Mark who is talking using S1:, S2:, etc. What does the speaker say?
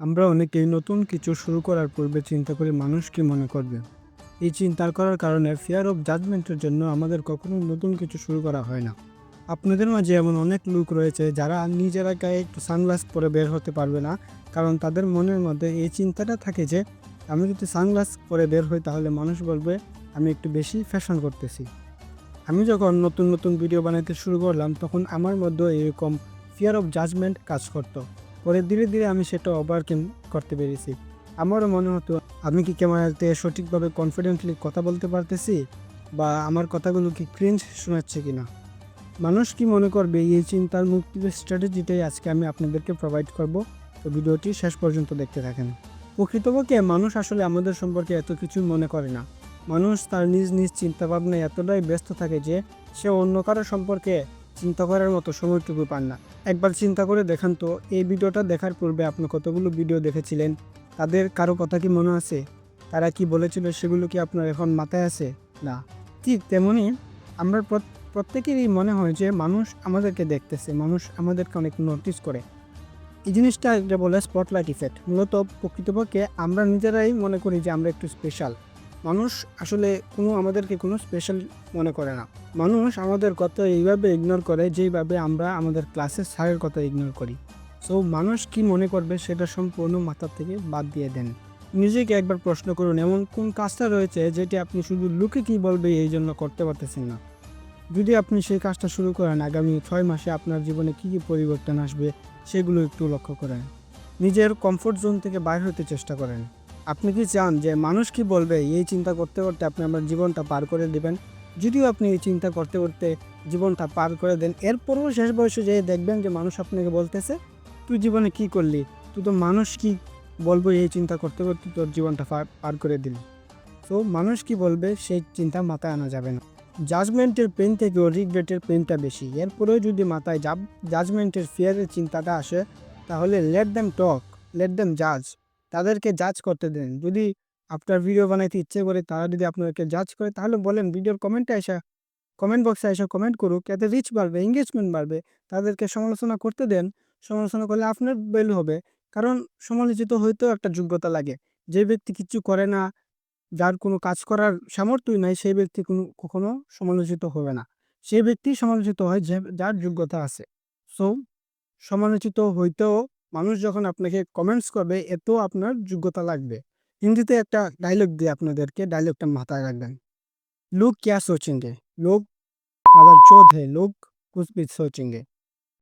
S1: আমরা অনেকেই নতুন কিছু শুরু করার পূর্বে চিন্তা করি মানুষ কি মনে করবে। এই চিন্তা করার কারণে ফিয়ার অফ জাজমেন্টের জন্য আমাদের কখনো নতুন কিছু শুরু করা হয় না। আপনাদের মাঝে এমন অনেক লোক রয়েছে যারা নিজেরা গায়ে একটু সানগ্লাস পরে বের হতে পারবে না, কারণ তাদের মনের মধ্যে এই চিন্তাটা থাকে যে আমি যদি সানগ্লাস পরে বের হই তাহলে মানুষ বলবে আমি একটু বেশি ফ্যাশন করতেছি। আমি যখন নতুন নতুন ভিডিও বানাতে শুরু করলাম তখন আমার মধ্যে এরকম ফিয়ার অফ জাজমেন্ট কাজ করতো। পরে ধীরে ধীরে আমি সেটা ওভারকাম করতে পেরেছি। আমারও মনে হতো আমি কি ক্যামেরাতে সঠিকভাবে কনফিডেন্টলি কথা বলতে পারতেছি, বা আমার কথাগুলো কি ক্রিঞ্জ শোনাচ্ছে কিনা, মানুষ কি মনে করবে, এই চিন্তার মুক্তির স্ট্র্যাটেজিটাই আজকে আমি আপনাদেরকে প্রোভাইড করব। তো ভিডিওটি শেষ পর্যন্ত দেখতে থাকেন। প্রকৃতপক্ষে মানুষ আসলে আমাদের সম্পর্কে এত কিছু মনে করে না। মানুষ তার নিজ নিজ চিন্তাভাবনায় এতটাই ব্যস্ত থাকে যে সে অন্য কারো সম্পর্কে চিন্তা করার মতো সময়টুকু পান না। একবার চিন্তা করে দেখান তো, এই ভিডিওটা দেখার পূর্বে আপনি কতগুলো ভিডিও দেখেছিলেন, তাদের কারো কথা কি মনে আছে? তারা কি বলেছিল সেগুলো কি আপনার এখন মাথায় আছে? না। ঠিক তেমনই আমরা প্রত্যেকেরই মনে হয় যে মানুষ আমাদেরকে দেখতেছে, মানুষ আমাদেরকে অনেক নোটিস করে। এই জিনিসটা যেটা বলে স্পটলাইট ইফেক্ট। মূলত প্রকৃতপক্ষে আমরা নিজেরাই মনে করি যে আমরা একটু স্পেশাল। মানুষ আসলে আমাদেরকে কোনো স্পেশাল মনে করে না। মানুষ আমাদের কথা এইভাবে ইগনোর করে যেইভাবে আমরা আমাদের ক্লাসের স্যারের কথা ইগনোর করি। সো মানুষ কি মনে করবে সেটা সম্পূর্ণ মাথা থেকে বাদ দিয়ে দেন। নিজেকে একবার প্রশ্ন করুন, এমন কোন কাজটা রয়েছে যেটি আপনি শুধু লোকে কী বলবে এই জন্য করতে পারতেছেন না। যদি আপনি সেই কাজটা শুরু করেন, আগামী 6 মাসে আপনার জীবনে কী কী পরিবর্তন আসবে সেগুলো একটু লক্ষ্য করেন। নিজের কমফোর্ট জোন থেকে বাইর হতে চেষ্টা করেন। আপনি কি চান যে মানুষ কি বলবে এই চিন্তা করতে করতে আপনি আপনার জীবনটা পার করে দেবেন? যদিও আপনি এই চিন্তা করতে করতে জীবনটা পার করে দেন, এরপরও শেষ বয়সে যেয়ে দেখবেন যে মানুষ আপনাকে বলতেছে তুই জীবনে কি করলি, তুই তো মানুষ কি বলবো এই চিন্তা করতে করতে তোর জীবনটা পার করে দিলি। তো মানুষ কি বলবে সেই চিন্তা মাথায় আনা যাবে না। জাজমেন্টের পেন থেকেও রিগ্রেটের পেনটা বেশি। এরপরেও যদি মাথায় জাজমেন্টের ফিয়ারের চিন্তাটা আসে, তাহলে লেট দেম টক, লেট দেম জাজ। তাদেরকে জাজ করতে দেন। যদি আপনার ভিডিও বানাইতে ইচ্ছে করে তারা যদি আপনাদেরকে জাজ করে, তাহলে বলেন ভিডিওর কমেন্ট বক্সে এসে কমেন্ট করুক, এতে রিচ বাড়বে, এঙ্গেজমেন্ট বাড়বে। তাদেরকে সমালোচনা করতে দেন। সমালোচনা করলে আপনার ভ্যালু হবে। কারণ সমালোচিত হইতেও একটা যোগ্যতা লাগে। যে ব্যক্তি কিচ্ছু করে না, যার কোনো কাজ করার সামর্থ্যই নাই, সেই ব্যক্তি কখনো সমালোচিত হবে না। সেই ব্যক্তি সমালোচিত হয় যার যোগ্যতা আছে। সো সমালোচিত হইতেও মানুষ যখন আপনাকে কমেন্টস করবে, এতেও আপনার যোগ্যতা লাগবে। হিন্দিতে একটা ডায়লগ দিয়ে আপনাদেরকে, ডায়লগটা মাথায় রাখবেন। লোক क्या सोचेंगे, लोग मादर चौध है, लोग कुछ भी सोचेंगे।